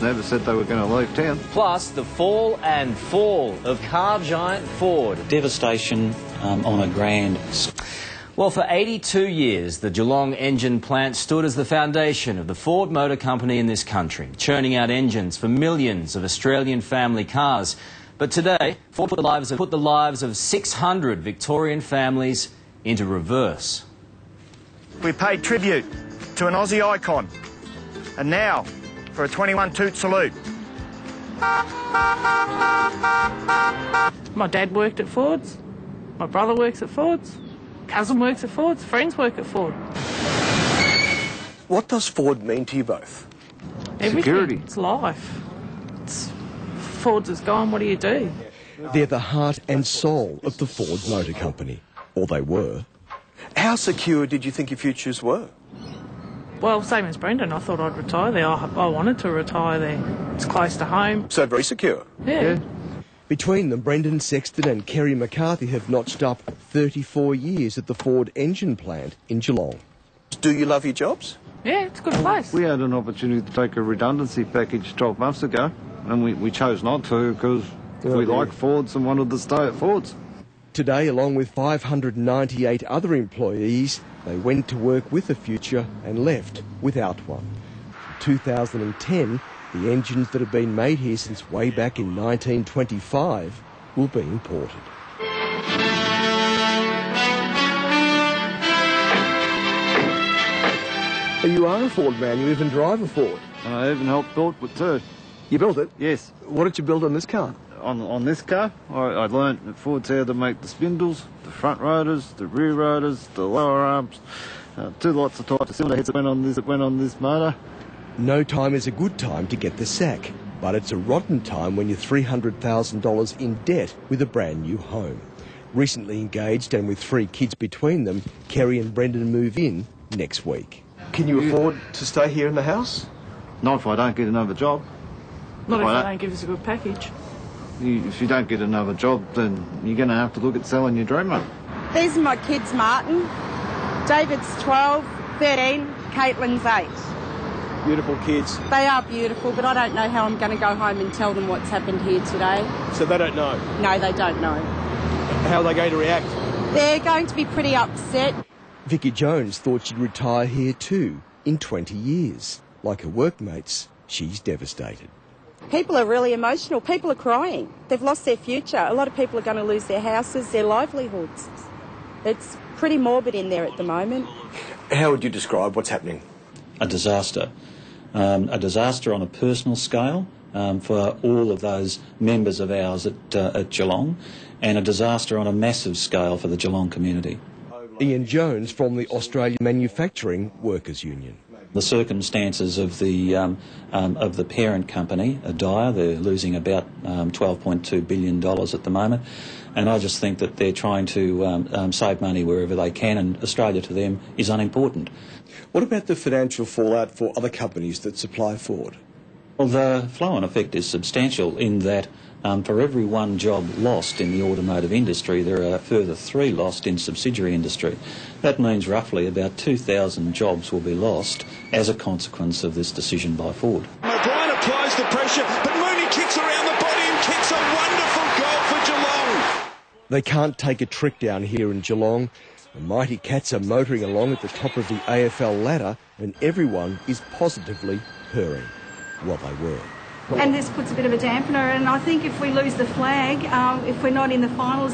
never said they were going to leave town. Plus, the fall and fall of car giant Ford. Devastation on a grand scale. Well, for 82 years, the Geelong engine plant stood as the foundation of the Ford Motor Company in this country, churning out engines for millions of Australian family cars. But today, Ford put the lives of 600 Victorian families into reverse. We paid tribute to an Aussie icon. And now, for a 21 toot salute. My dad worked at Ford's. My brother works at Ford's. Cousin works at Ford's. Friends work at Ford. What does Ford mean to you both? Everything. Security. It's life. Ford's is gone, what do you do? They're the heart and soul of the Ford Motor Company, or they were. How secure did you think your futures were? Well, same as Brendan, I thought I'd retire there. I wanted to retire there. It's close to home. So very secure? Yeah. Between them, Brendan Sexton and Kerry McCarthy have notched up 34 years at the Ford engine plant in Geelong. Do you love your jobs? Yeah, it's a good place. We had an opportunity to take a redundancy package 12 months ago, and we chose not to because we like Fords and wanted to stay at Fords. Today, along with 598 other employees, they went to work with a future and left without one. In 2010, the engines that have been made here since way back in 1925 will be imported. You are a Ford man, you even drive a Ford. I even helped build it too. You built it? Yes. What did you build on this car? On this car, I learnt at Ford's how to make the spindles, the front rotors, the rear rotors, the lower arms, two lots of types of cylinder heads that went on this motor. No time is a good time to get the sack, but it's a rotten time when you're $300,000 in debt with a brand new home. Recently engaged and with 3 kids between them, Kerry and Brendan move in next week. Can you afford to stay here in the house? Not if I don't get another job. Not if they don't give us a good package. If you don't get another job, then you're going to have to look at selling your dream home. These are my kids, Martin. David's 12, 13, Caitlin's 8. Beautiful kids. They are beautiful, but I don't know how I'm going to go home and tell them what's happened here today. So they don't know? No, they don't know. How are they going to react? They're going to be pretty upset. Vicky Jones thought she'd retire here too in 20 years. Like her workmates, she's devastated. People are really emotional. People are crying. They've lost their future. A lot of people are going to lose their houses, their livelihoods. It's pretty morbid in there at the moment. How would you describe what's happening? A disaster. A disaster on a personal scale for all of those members of ours at Geelong, and a disaster on a massive scale for the Geelong community. Ian Jones from the Australian Manufacturing Workers Union. The circumstances of the parent company are dire. They're losing about $12.2 billion at the moment, and I just think that they're trying to save money wherever they can, and Australia to them is unimportant. What about the financial fallout for other companies that supply Ford? Well, the flow-on effect is substantial in that for every 1 job lost in the automotive industry, there are a further 3 lost in subsidiary industry. That means roughly about 2,000 jobs will be lost as a consequence of this decision by Ford. O'Brien applies the pressure, but Mooney kicks around the body and kicks a wonderful goal for Geelong. They can't take a trick down here in Geelong. The mighty Cats are motoring along at the top of the AFL ladder, and everyone is positively purring. Well, they were. And this puts a bit of a dampener, and I think if we lose the flag, if we're not in the finals,